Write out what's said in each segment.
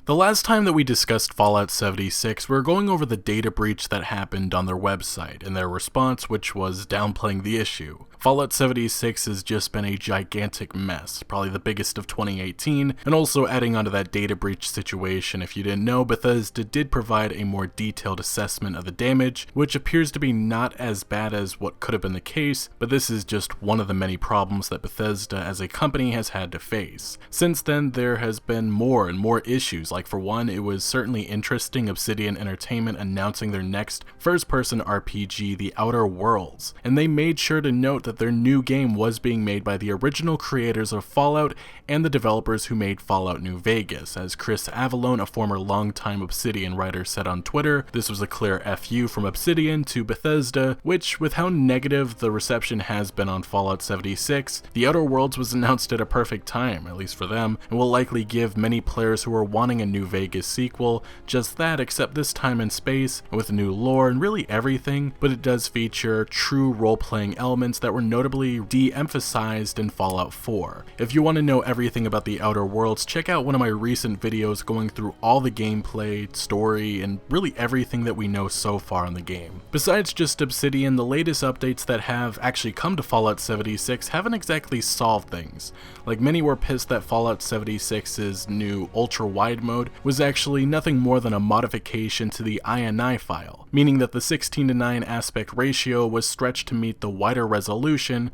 The last time that we discussed Fallout 76, we were going over the data breach that happened on their website and their response, which was downplaying the issue. Fallout 76 has just been a gigantic mess, probably the biggest of 2018, and also adding onto that data breach situation, if you didn't know, Bethesda did provide a more detailed assessment of the damage, which appears to be not as bad as what could have been the case, but this is just one of the many problems that Bethesda as a company has had to face. Since then, there has been more and more issues. Like for one, it was certainly interesting Obsidian Entertainment announcing their next first-person RPG, The Outer Worlds, and they made sure to note that their new game was being made by the original creators of Fallout and the developers who made Fallout New Vegas. As Chris Avallone, a former longtime Obsidian writer, said on Twitter, this was a clear FU from Obsidian to Bethesda, which, with how negative the reception has been on Fallout 76, The Outer Worlds was announced at a perfect time, at least for them, and will likely give many players who are wanting a New Vegas sequel just that, except this time in space, with new lore and really everything, but it does feature true role-playing elements that were notably de-emphasized in Fallout 4. If you want to know everything about The Outer Worlds, check out one of my recent videos going through all the gameplay, story, and really everything that we know so far in the game. Besides just Obsidian, the latest updates that have actually come to Fallout 76 haven't exactly solved things. Like, many were pissed that Fallout 76's new ultra-wide mode was actually nothing more than a modification to the INI file, meaning that the 16:9 aspect ratio was stretched to meet the wider resolution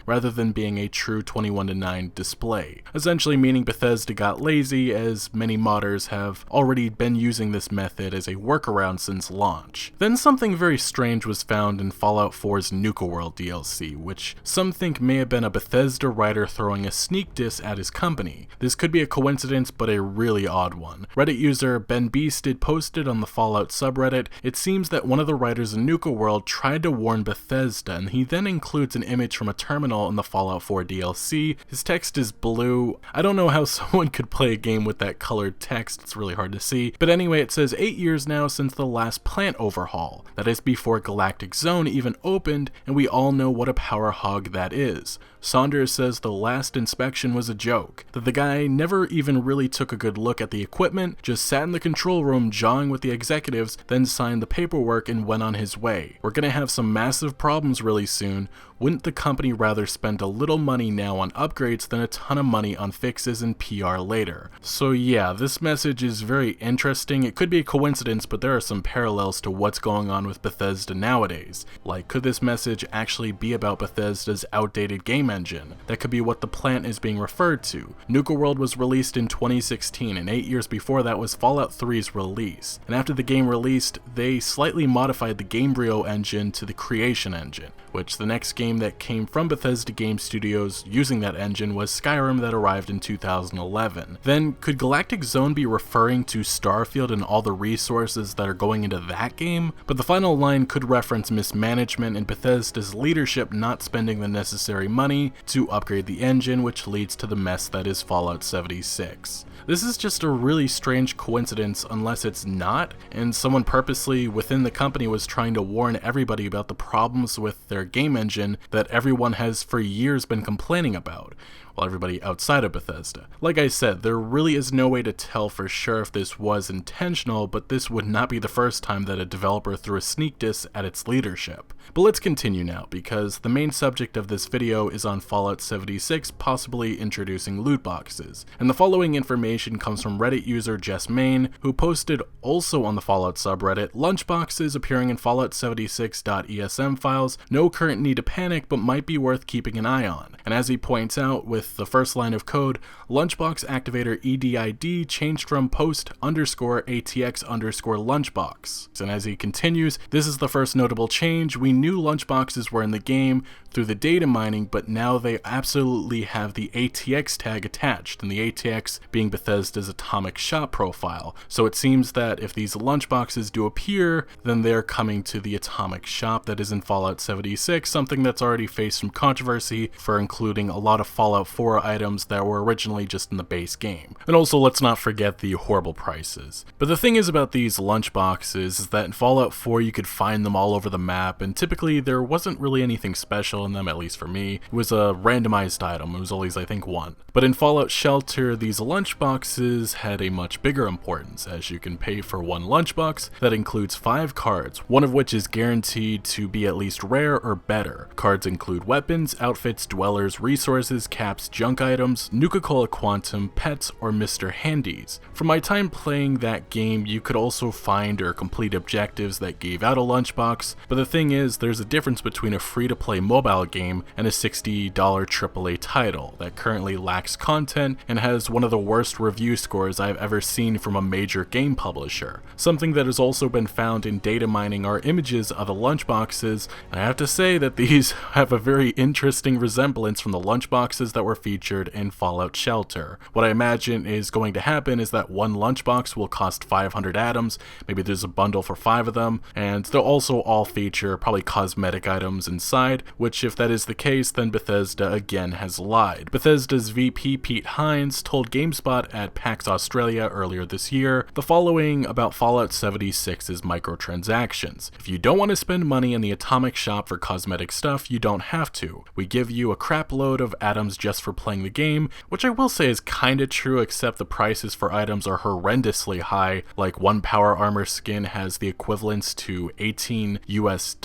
rather than being a true 21:9 display, essentially meaning Bethesda got lazy, as many modders have already been using this method as a workaround since launch. Then something very strange was found in Fallout 4's Nuka World DLC, which some think may have been a Bethesda writer throwing a sneak diss at his company. This could be a coincidence, but a really odd one. Reddit user Ben Beasted posted on the Fallout subreddit, it seems that one of the writers in Nuka World tried to warn Bethesda, and he then includes an image from a terminal in the Fallout 4 DLC. His text is blue. I don't know how someone could play a game with that colored text, it's really hard to see. But anyway, it says 8 years now since the last plant overhaul. That is before Galactic Zone even opened, and we all know what a power hog that is. Saunders says the last inspection was a joke, that the guy never even really took a good look at the equipment, just sat in the control room jawing with the executives, then signed the paperwork and went on his way. We're gonna have some massive problems really soon. Wouldn't the company rather spend a little money now on upgrades than a ton of money on fixes and PR later? So yeah, this message is very interesting. It could be a coincidence, but there are some parallels to what's going on with Bethesda nowadays. Like, could this message actually be about Bethesda's outdated game engine? That could be what the plant is being referred to. Nuka World was released in 2016, and 8 years before that was Fallout 3's release. And after the game released, they slightly modified the Gamebryo engine to the Creation engine, which the next game that came from Bethesda Game Studios using that engine was Skyrim, that arrived in 2011. Then, could Galactic Zone be referring to Starfield and all the resources that are going into that game? But the final line could reference mismanagement and Bethesda's leadership not spending the necessary money to upgrade the engine, which leads to the mess that is Fallout 76. This is just a really strange coincidence unless it's not, and someone purposely within the company was trying to warn everybody about the problems with their game engine that everyone has for years been complaining about. Well, everybody outside of Bethesda. Like I said, there really is no way to tell for sure if this was intentional, but this would not be the first time that a developer threw a sneak diss at its leadership. But let's continue now, because the main subject of this video is on Fallout 76 possibly introducing loot boxes. And the following information comes from Reddit user Jess Main, who posted also on the Fallout subreddit, Lunchboxes appearing in Fallout 76.esm files, no current need to panic, but might be worth keeping an eye on. And as he points out, with the first line of code, Lunchbox activator EDID changed from post_ATX_lunchbox. And as he continues, this is the first notable change. We knew lunchboxes were in the game through the data mining, but now they absolutely have the ATX tag attached, and the ATX being Bethesda's Atomic Shop profile. So it seems that if these lunchboxes do appear, then they're coming to the Atomic Shop that is in Fallout 76, something that's already faced some controversy for including a lot of Fallout 4 items that were originally just in the base game. And also, let's not forget the horrible prices. But the thing is about these lunchboxes is that in Fallout 4 you could find them all over the map, and typically there wasn't really anything special in them, at least for me. It was a randomized item, it was always I think one. But in Fallout Shelter, these lunchboxes had a much bigger importance, as you can pay for one lunchbox that includes 5 cards, one of which is guaranteed to be at least rare or better. Cards include weapons, outfits, dwellers, resources, caps, junk items, Nuka-Cola Quantum, pets, or Mr. Handies. From my time playing that game, you could also find or complete objectives that gave out a lunchbox, but the thing is, there's a difference between a free-to-play mobile game and a $60 AAA title that currently lacks content and has one of the worst review scores I've ever seen from a major game publisher. Something that has also been found in data mining are images of the lunchboxes, and I have to say that these have a very interesting resemblance from the lunchboxes that were featured in Fallout Shelter. What I imagine is going to happen is that one lunchbox will cost 500 atoms, maybe there's a bundle for 5 of them, and they'll also all feature probably cosmetic items inside, which if that is the case, then Bethesda again has lied. Bethesda's VP Pete Hines told GameSpot at PAX Australia earlier this year the following about Fallout 76's microtransactions. If you don't want to spend money in the Atomic Shop for cosmetic stuff, you don't have to. We give you a crap load of atoms just for playing the game, which I will say is kinda true, except the prices for items are horrendously high. Like one power armor skin has the equivalence to $18 US,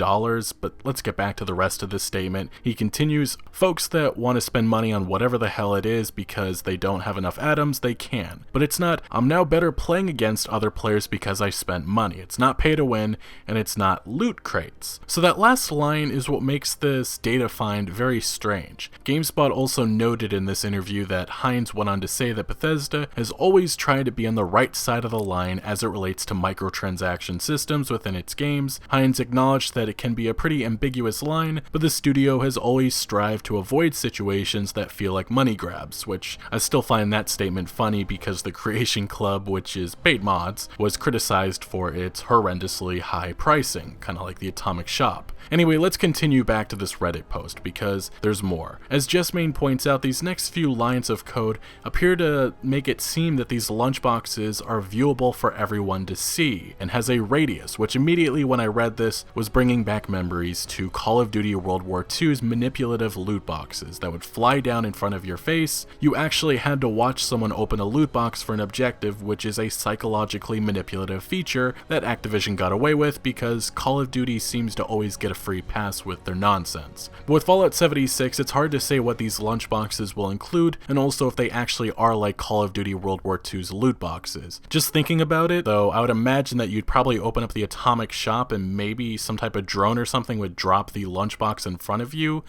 but let's get back to the rest of this statement. He continues, folks that want to spend money on whatever the hell it is because they don't have enough atoms, they can. But it's not, I'm now better playing against other players because I spent money. It's not pay to win, and it's not loot crates. So that last line is what makes this data find very strange. GameSpot also noted in this interview that Hines went on to say that Bethesda has always tried to be on the right side of the line as it relates to microtransaction systems within its games. Hines acknowledged that it can be a pretty ambiguous line, but the studio has always strived to avoid situations that feel like money grabs, which I still find that statement funny because the Creation Club, which is paid mods, was criticized for its horrendously high pricing, kinda like the Atomic Shop. Anyway, let's continue back to this Reddit post because there's more. As Jessmaine points out, these next few lines of code appear to make it seem that these lunchboxes are viewable for everyone to see and has a radius, which immediately when I read this was bringing back memories to Call of Duty World War II's manipulative loot boxes that would fly down in front of your face. You actually had to watch someone open a loot box for an objective, which is a psychologically manipulative feature that Activision got away with because Call of Duty seems to always get a free pass with their nonsense. But with Fallout 76, it's hard to say what these lunchboxes will include, and also if they actually are like Call of Duty World War II's loot boxes. Just thinking about it, though, I would imagine that you'd probably open up the Atomic Shop and maybe some type of drone or something would drop the lunchbox in front of you.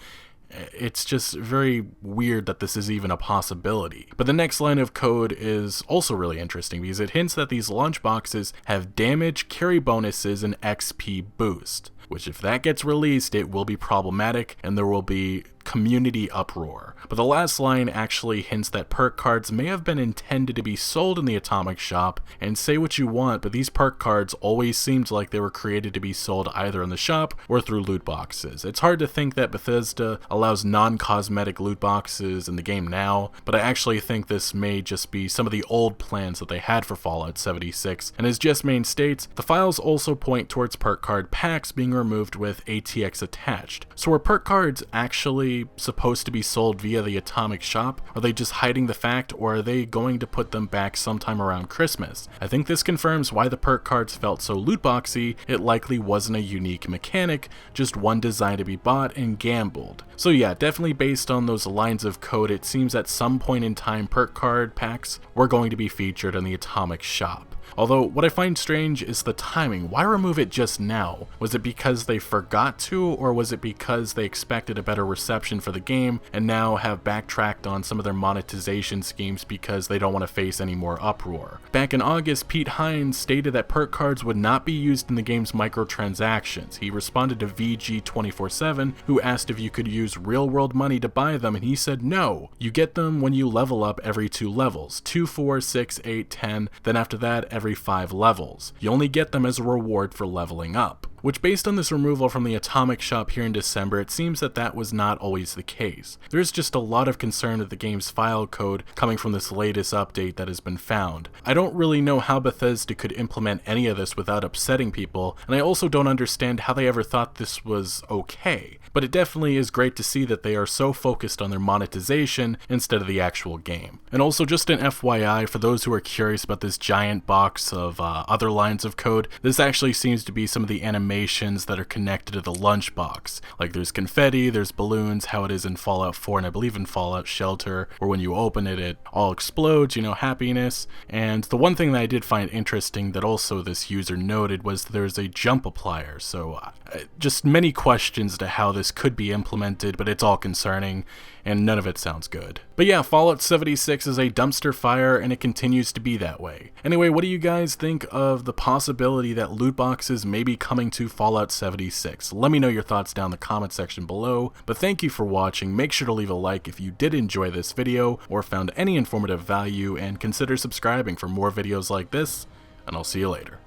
It's just very weird that this is even a possibility. But the next line of code is also really interesting because it hints that these lunchboxes have damage, carry bonuses, and XP boost, which if that gets released, it will be problematic and there will be community uproar. But the last line actually hints that perk cards may have been intended to be sold in the Atomic Shop, and say what you want, but these perk cards always seemed like they were created to be sold either in the shop or through loot boxes. It's hard to think that Bethesda allows non-cosmetic loot boxes in the game now, but I actually think this may just be some of the old plans that they had for Fallout 76, and as Jessmaine states, the files also point towards perk card packs being removed with ATX attached. So are perk cards actually supposed to be sold via the Atomic Shop? Are they just hiding the fact, or are they going to put them back sometime around Christmas? I think this confirms why the perk cards felt so loot boxy. It likely wasn't a unique mechanic, just one designed to be bought and gambled. So yeah, definitely based on those lines of code, it seems at some point in time perk card packs were going to be featured in the Atomic Shop. Although, what I find strange is the timing. Why remove it just now? Was it because they forgot to, or was it because they expected a better reception for the game and now have backtracked on some of their monetization schemes because they don't want to face any more uproar? Back in August, Pete Hines stated that perk cards would not be used in the game's microtransactions. He responded to VG247, who asked if you could use real-world money to buy them, and he said no. You get them when you level up every 2 levels, 2, 4, 6, 8, 10, then after that every 5 levels. You only get them as a reward for leveling up. which based on this removal from the Atomic Shop here in December, it seems that that was not always the case. There's just a lot of concern with the game's file code coming from this latest update that has been found. I don't really know how Bethesda could implement any of this without upsetting people, and I also don't understand how they ever thought this was okay. But it definitely is great to see that they are so focused on their monetization instead of the actual game. And also just an FYI, for those who are curious about this giant box of other lines of code, this actually seems to be some of the animations that are connected to the lunchbox. Like there's confetti, there's balloons, how it is in Fallout 4, and I believe in Fallout Shelter, where when you open it, it all explodes, you know, happiness. And the one thing that I did find interesting that also this user noted was there's a jump applier, so just many questions to how this could be implemented, but it's all concerning, and none of it sounds good. But yeah, Fallout 76 is a dumpster fire, and it continues to be that way. Anyway, what do you guys think of the possibility that loot boxes may be coming to Fallout 76? Let me know your thoughts down in the comment section below, but thank you for watching. Make sure to leave a like if you did enjoy this video, or found any informative value, and consider subscribing for more videos like this, and I'll see you later.